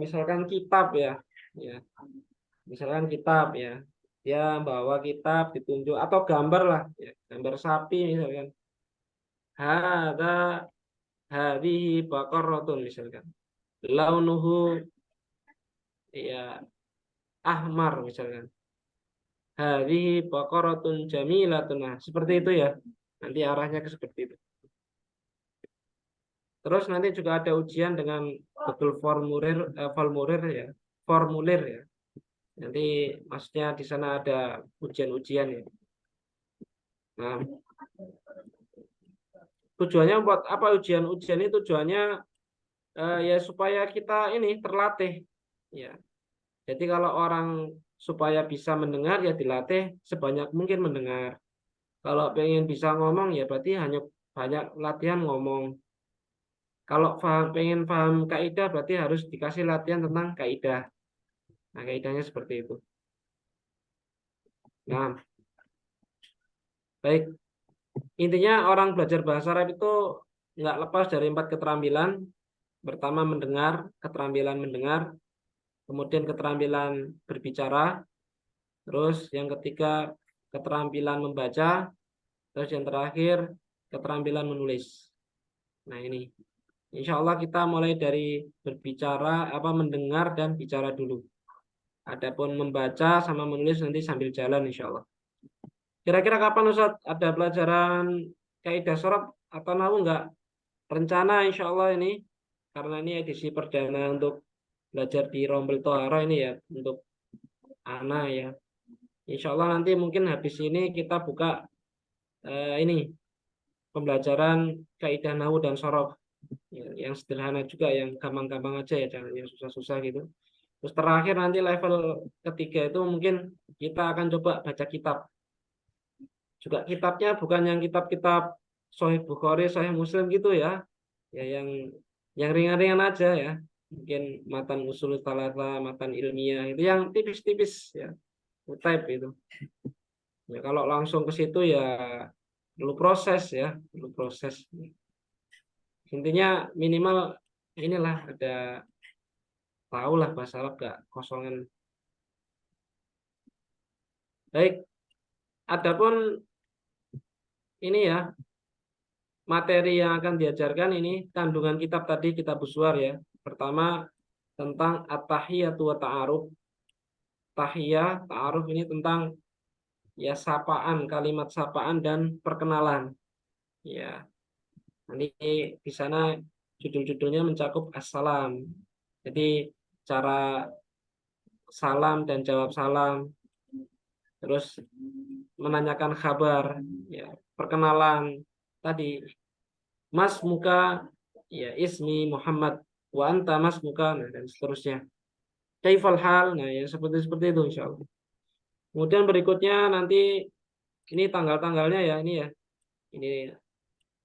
Misalkan kitab ya, misalkan kitab ya, dia bawa kitab ditunjuk atau gambar lah, ya, gambar sapi misalkan. Hadhihi baqaratun misalkan. Launuhu ya ahmar misalkan. Hadhihi baqaratun jamilatun. Nah, seperti itu ya. Nanti arahnya ke seperti itu. Terus nanti juga ada ujian dengan betul formulir ya. Formulir ya. Nanti maksudnya di sana ada ujian-ujian ya. Nah, tujuannya buat apa ujian-ujian itu? Tujuannya ya supaya kita ini terlatih ya. Jadi kalau orang supaya bisa mendengar ya dilatih sebanyak mungkin mendengar. Kalau pengen bisa ngomong ya berarti hanya banyak latihan ngomong. Kalau pengen paham kaidah berarti harus dikasih latihan tentang kaidah. Nah, kaidahnya seperti itu. Nah, baik. Intinya orang belajar bahasa Arab itu nggak lepas dari 4 keterampilan. Pertama mendengar, keterampilan mendengar. Kemudian keterampilan berbicara. Terus yang ketiga keterampilan membaca. Terus yang terakhir keterampilan menulis. Nah ini. Insya Allah kita mulai dari berbicara, mendengar dan bicara dulu. Adapun membaca sama menulis nanti sambil jalan insya Allah. Kira-kira kapan Ustaz ada pelajaran kaidah shorof atau nahwu enggak? Rencana insya Allah ini, karena ini edisi perdana untuk belajar di Rombel Tohara ini ya, untuk anak ya. Insya Allah nanti mungkin habis ini kita buka ini pembelajaran kaidah nahwu dan shorof. Yang sederhana juga, yang gampang-gampang aja ya, jangan yang susah-susah gitu. Terus terakhir nanti level ketiga itu mungkin kita akan coba baca kitab. Juga kitabnya bukan yang kitab-kitab Sahih Bukhari, Sahih Muslim gitu ya. Ya yang ringan-ringan aja ya. Mungkin matan usul thalatha, matan ilmiah itu yang tipis-tipis ya. Type itu. Ya kalau langsung ke situ ya perlu proses ya, perlu proses. Intinya minimal inilah ada tahulah bahasa Arab gak kosongan. Baik, adapun ini ya materi yang akan diajarkan ini kandungan kitab tadi, kitab Buswar ya. Pertama tentang at-tahiyatu wa ta'aruf. Tahiyah, ta'aruf ini tentang ya sapaan, kalimat sapaan dan perkenalan. Ya. Nanti di sana judul-judulnya mencakup assalam. Jadi cara salam dan jawab salam. Terus menanyakan kabar, ya, perkenalan tadi. Mas muka, ya ismi Muhammad wa anta mas muka, nah, dan seterusnya. Kaifal hal, nah ya seperti itu insya Allah. Kemudian berikutnya nanti ini tanggal-tanggalnya ya ini ya, ini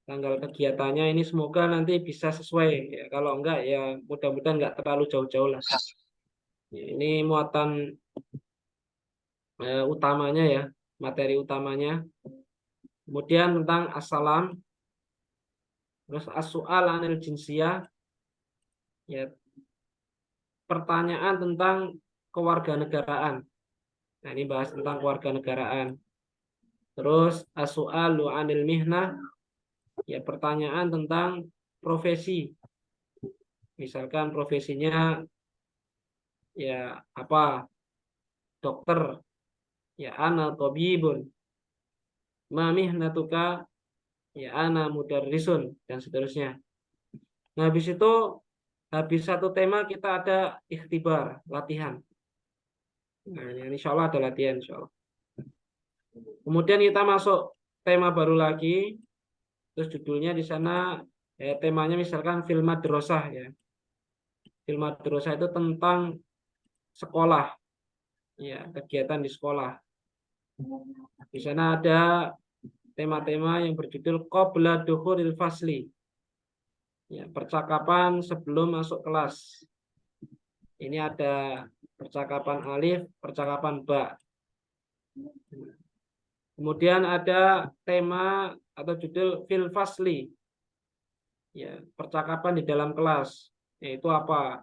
tanggal kegiatannya ini semoga nanti bisa sesuai. Ya, kalau enggak ya mudah-mudahan enggak terlalu jauh-jauh lah. Ya, ini muatan utamanya ya, materi utamanya. Kemudian tentang assalam, terus as-su'al anil jinsiyah, ya pertanyaan tentang kewarganegaraan. Nah, ini bahas tentang kewarganegaraan. Terus as-su'alu anil mihnah, ya pertanyaan tentang profesi. Misalkan profesinya ya apa? Dokter, ya ana tabibun. Ma mihnatuka, ya ana mudarrisun, dan seterusnya. Nah, habis satu tema kita ada ikhtibar, latihan. Nah, ini insya Allah ada latihan, insya Allah. Kemudian kita masuk tema baru lagi, terus judulnya di sana temanya misalkan fil madrasah ya. Fil madrasah itu tentang sekolah, ya kegiatan di sekolah. Di sana ada tema-tema yang berjudul qabla dukhulil fasli, ya percakapan sebelum masuk kelas. Ini ada percakapan alif, percakapan ba. Kemudian ada tema atau judul fil fasli, ya percakapan di dalam kelas, yaitu apa?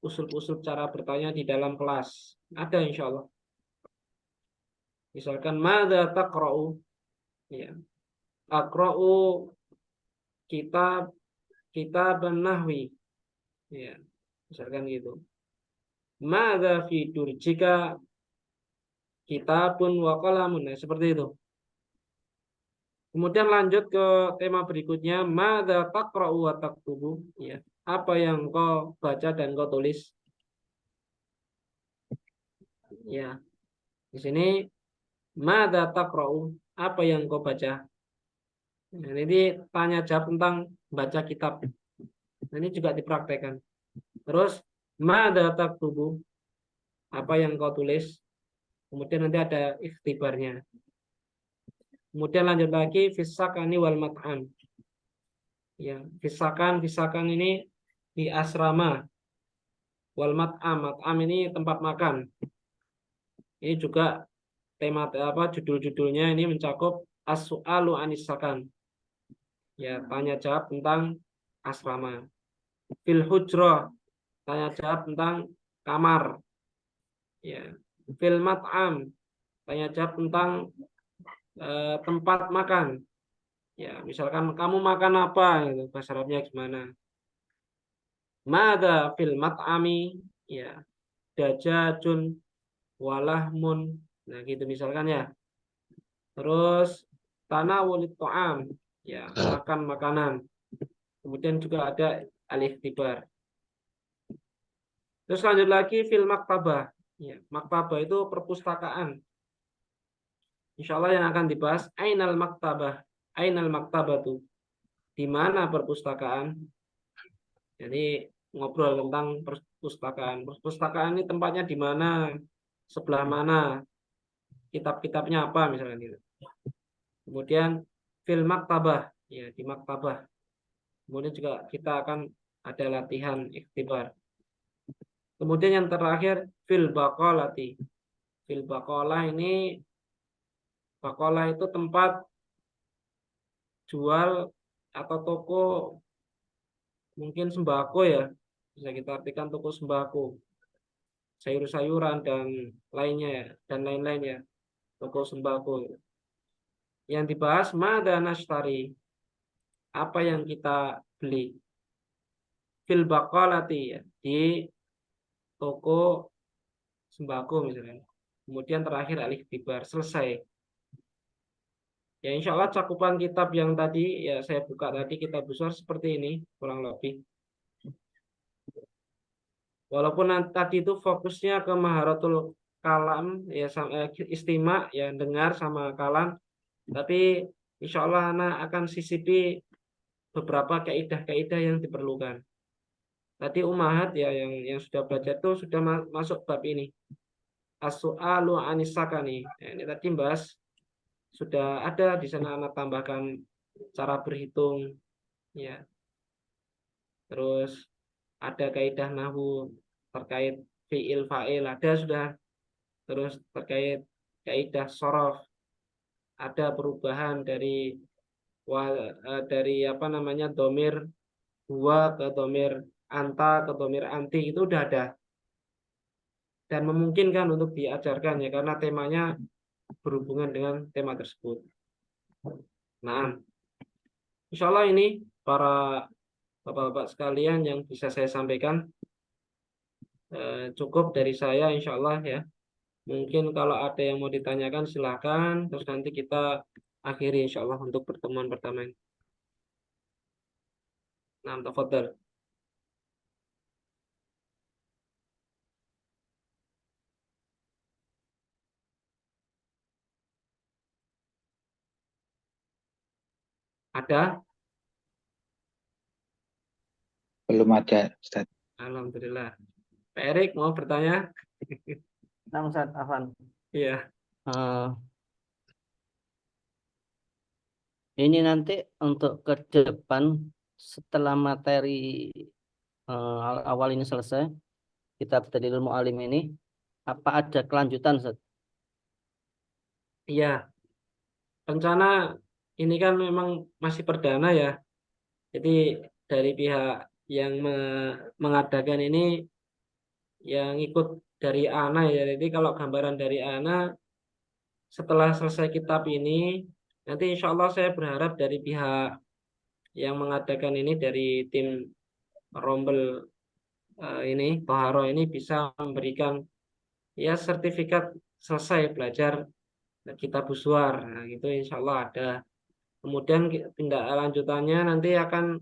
Usul-usul cara bertanya di dalam kelas. Ada insya Allah. Misalkan madza taqra'u, ya aqra'u kitab nahwi, ya misalkan gitu. Madza fi durjika kitabun wa qalamun, nah, seperti itu. Kemudian lanjut ke tema berikutnya, madza taqra'u wa taktubu, ya apa yang kau baca dan kau tulis. Ya, di sini madza taqra'u, apa yang kau baca. Nah, ini tanya jawab tentang baca kitab. Nah, ini juga dipraktekkan. Terus madza taktubu, apa yang kau tulis. Kemudian nanti ada ikhtibarnya. Kemudian lanjut lagi fisakani wal mat'am. Ya, fisakan ini di asrama. Wal mat'am ini tempat makan. Ini juga tema judul-judulnya ini mencakup as-su'alu anis sakan. Ya, tanya jawab tentang asrama. Fil hujrah, tanya jawab tentang kamar. Ya, fil mat'am, tanya jawab tentang tempat makan. Ya, misalkan kamu makan apa gitu, bahasa Arabnya gimana? Mada fil mat'ami, ya dajajun walahmun. Nah, gitu misalkan ya. Terus tanawulit ta'am, ya makan makanan. Kemudian juga ada al-ikhtibar. Terus lanjut lagi fil maktabah. Ya, maktabah itu perpustakaan. Insya Allah yang akan dibahas ainal maktabah. Ainal maktabatu. Di mana perpustakaan? Jadi ngobrol tentang perpustakaan. Perpustakaan ini tempatnya di mana? Sebelah mana? Kitab-kitabnya apa misalnya gitu. Kemudian fil maktabah, ya di maktabah. Kemudian juga kita akan ada latihan ikhtibar. Kemudian yang terakhir fil baqalati. Fil baqalah ini, baqalah itu tempat jual atau toko mungkin sembako ya, bisa kita artikan toko sembako, sayur-sayuran dan lainnya ya, dan lain-lain ya, toko sembako. Yang dibahas mada nashtari, apa yang kita beli. Fil baqalati ya, di toko sembako misalnya. Kemudian terakhir al-ikhtibar, selesai. Ya insya Allah cakupan kitab yang tadi ya saya buka tadi, kitab besar seperti ini kurang lebih. Walaupun tadi itu fokusnya ke maharatul kalam ya, istima ya, dengar sama kalam, tapi insya Allah anak akan sisipi beberapa kaidah-kaidah yang diperlukan. Tadi Umahat ya yang sudah belajar itu sudah masuk bab ini. As-su'alu anisakani. Nah, ini tadi bahas sudah ada di sana, anak tambahkan cara berhitung ya. Terus ada kaidah nahwu terkait fi'il fa'il ada sudah. Terus terkait kaidah shorof ada perubahan dari apa namanya domir huwa ke domir anta ke domir anti, itu udah ada dan memungkinkan untuk diajarkan ya karena temanya berhubungan dengan tema tersebut. Nah, insya Allah ini para bapak-bapak sekalian yang bisa saya sampaikan. Cukup dari saya insya Allah ya. Mungkin kalau ada yang mau ditanyakan silahkan, terus nanti kita akhiri insya Allah untuk pertemuan pertama ini. Nah, tafadhal. Ada? Belum ada, Ustaz. Alhamdulillah. Pak Erik mau bertanya? Nah, Ustaz Afan. Iya. Ini nanti untuk ke depan setelah materi awal ini selesai, kitab Tadlilul Mu'allim ini, apa ada kelanjutan, Ustaz? Iya. Rencana ini kan memang masih perdana ya. Jadi dari pihak yang mengadakan ini yang ikut dari Ana ya. Jadi kalau gambaran dari Ana setelah selesai kitab ini, nanti insya Allah saya berharap dari pihak yang mengadakan ini, dari tim Rombel ini, Toharo ini bisa memberikan ya sertifikat selesai belajar kitab Uswar. Nah, gitu insya Allah ada. Kemudian tindak lanjutannya nanti akan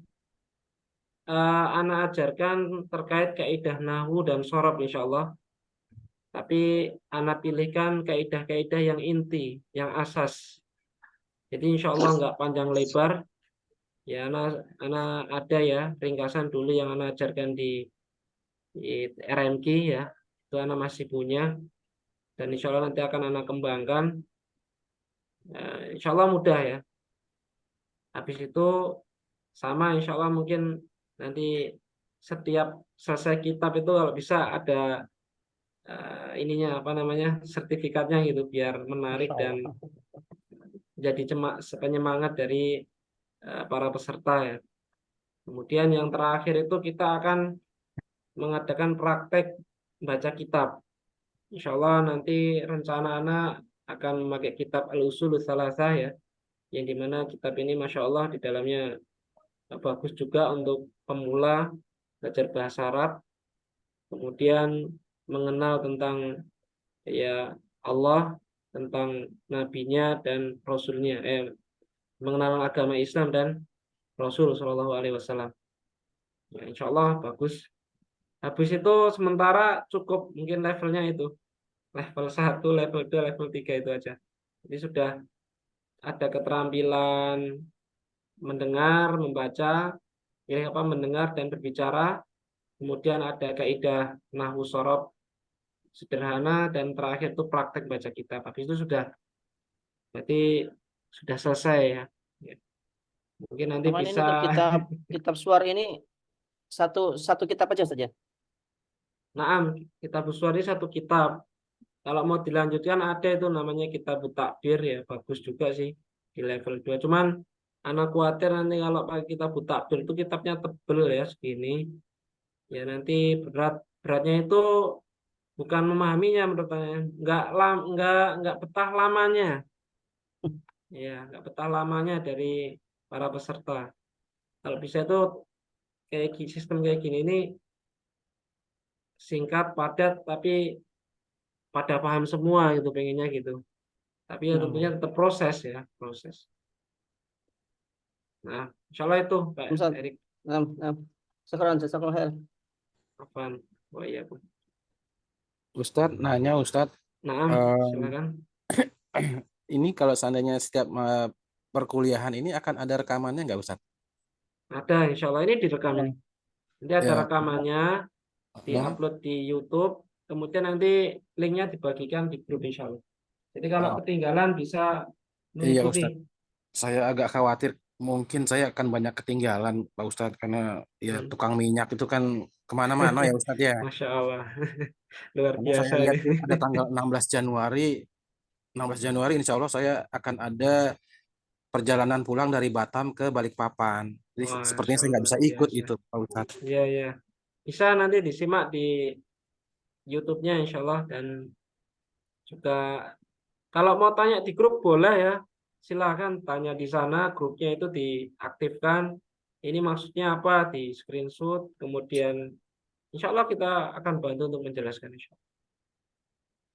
anak ajarkan terkait kaidah nahwu dan shorof insya Allah. Tapi anak pilihkan kaidah-kaidah yang inti, yang asas. Jadi insya Allah nggak panjang lebar. Ya, anak ada ya ringkasan dulu yang anak ajarkan di RMQ ya. Itu anak masih punya. Dan insya Allah nanti akan anak kembangkan. Insya Allah mudah ya. Habis itu sama insya Allah mungkin nanti setiap selesai kitab itu kalau bisa ada ininya apa namanya sertifikatnya gitu biar menarik dan jadi penyemangat dari para peserta ya. Kemudian yang terakhir itu kita akan mengadakan praktek baca kitab. Insya Allah nanti rencana anak akan memakai kitab Al-Usul Tsalatsah ya, yang dimana kitab ini Masya Allah di dalamnya bagus juga untuk pemula belajar bahasa Arab, kemudian mengenal tentang ya Allah, tentang nabinya dan rasulnya, mengenal agama Islam dan Rasul Shallallahu Alaihi Wasallam. Ya, insya Allah bagus. Habis itu sementara cukup mungkin levelnya itu level 1, level 2, level 3 itu aja. Jadi sudah ada keterampilan mendengar, membaca, mendengar dan berbicara. Kemudian ada kaidah nahwu shorof sederhana dan terakhir itu praktek baca kitab. Habis itu sudah berarti sudah selesai ya. Mungkin nanti Aman, ini bisa. untuk kitab suar ini satu kitab aja saja. Naam, kitab Uswar ini satu kitab. Kalau mau dilanjutkan ada itu namanya kitab takbir ya, bagus juga sih di level 2. Cuman anak khawatir nanti kalau pakai kitab takbir itu kitabnya tebel ya segini. Ya nanti beratnya itu bukan memahaminya menurut saya. Nggak betah lamanya. Ya, nggak betah lamanya dari para peserta. Kalau bisa itu sistem kayak gini ini singkat, padat, tapi pada paham semua gitu pengennya gitu. Tapi ya tentunya tetap proses ya, proses. Nah, insya Allah itu Pak Ustaz. Erik. Sekarang khair. Apaan? Oh iya, Bu. Ustadz nanya Ustadz, Nah, silakan. ini kalau seandainya setiap perkuliahan ini akan ada rekamannya nggak Ustadz? Ada, insya Allah ini direkam. Nanti ada Ya. rekamannya, diupload di YouTube, kemudian nanti linknya dibagikan di grup insya Allah. Jadi kalau ketinggalan bisa Iya mengikuti. Ustadz, saya agak khawatir mungkin saya akan banyak ketinggalan Pak Ustadz karena ya tukang minyak itu kan kemana-mana ya Ustadz ya. Masya Allah, luar Karena biasa saya lihat ini. ada tanggal 16 Januari insya Allah saya akan ada perjalanan pulang dari Batam ke Balikpapan. Jadi Wah, sepertinya insya saya nggak Allah bisa luar ikut biasa. itu Pak Ustadz. Iya, iya. Bisa nanti disimak di YouTube-nya insya Allah, dan juga kalau mau tanya di grup boleh ya, silahkan tanya di sana, grupnya itu diaktifkan. Ini maksudnya apa, di screenshot, kemudian insya Allah kita akan bantu untuk menjelaskan insya Allah.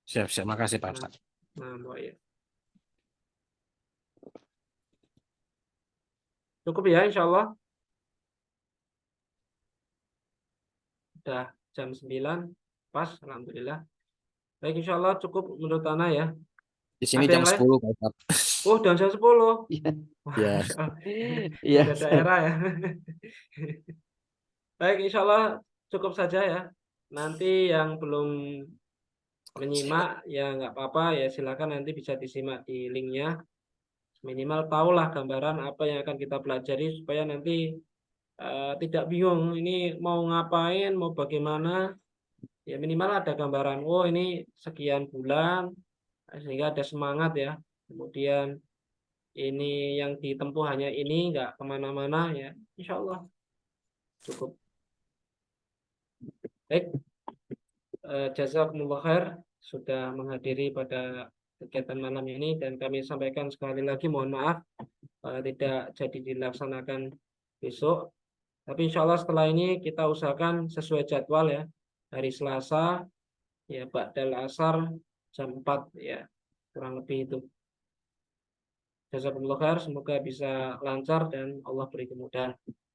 Siap, makasih Pak Ustadz. Nah, ya. Cukup ya insya Allah. Udah jam 9, pas, alhamdulillah. Baik, insya Allah cukup menurut Ana ya. Di sini Ada jam yang lain? 10 Pak Ustadz. Oh, dan jam 10. Wah, Ya. Masya Allah. Iya. Beda daerah ya. Baik, insya Allah cukup saja ya. Nanti yang belum menyimak ya nggak apa-apa ya, silakan nanti bisa disimak di linknya. Minimal tahulah gambaran apa yang akan kita pelajari supaya nanti tidak bingung ini mau ngapain, mau bagaimana. Ya minimal ada gambaran. Oh, ini sekian bulan, sehingga ada semangat ya. Kemudian ini yang ditempuh hanya ini, nggak kemana-mana ya. Insya Allah cukup. Baik, jazakumullah khair sudah menghadiri pada kegiatan malam ini, dan kami sampaikan sekali lagi mohon maaf tidak jadi dilaksanakan besok. Tapi insya Allah setelah ini kita usahakan sesuai jadwal ya. Hari Selasa ya ba'dal asar jam 4 ya, kurang lebih itu. Jazakumullah khair, semoga bisa lancar dan Allah beri kemudahan.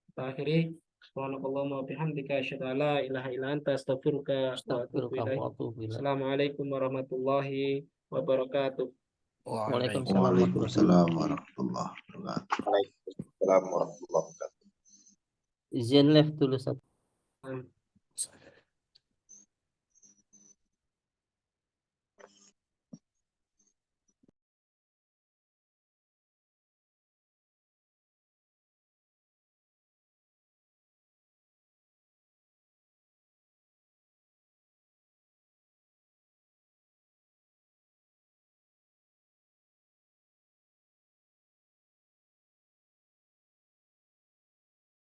Kita akhiri. Subhanakallahumma wa bihamdika asyhadu an la ilaha illa anta astaghfiruka wa atubu ilaik. Assalamualaikum warahmatullahi wabarakatuh. Waalaikumsalam warahmatullahi wabarakatuh. Waalaikumsalam warahmatullahi wabarakatuh. Izin live dulu, Ustaz.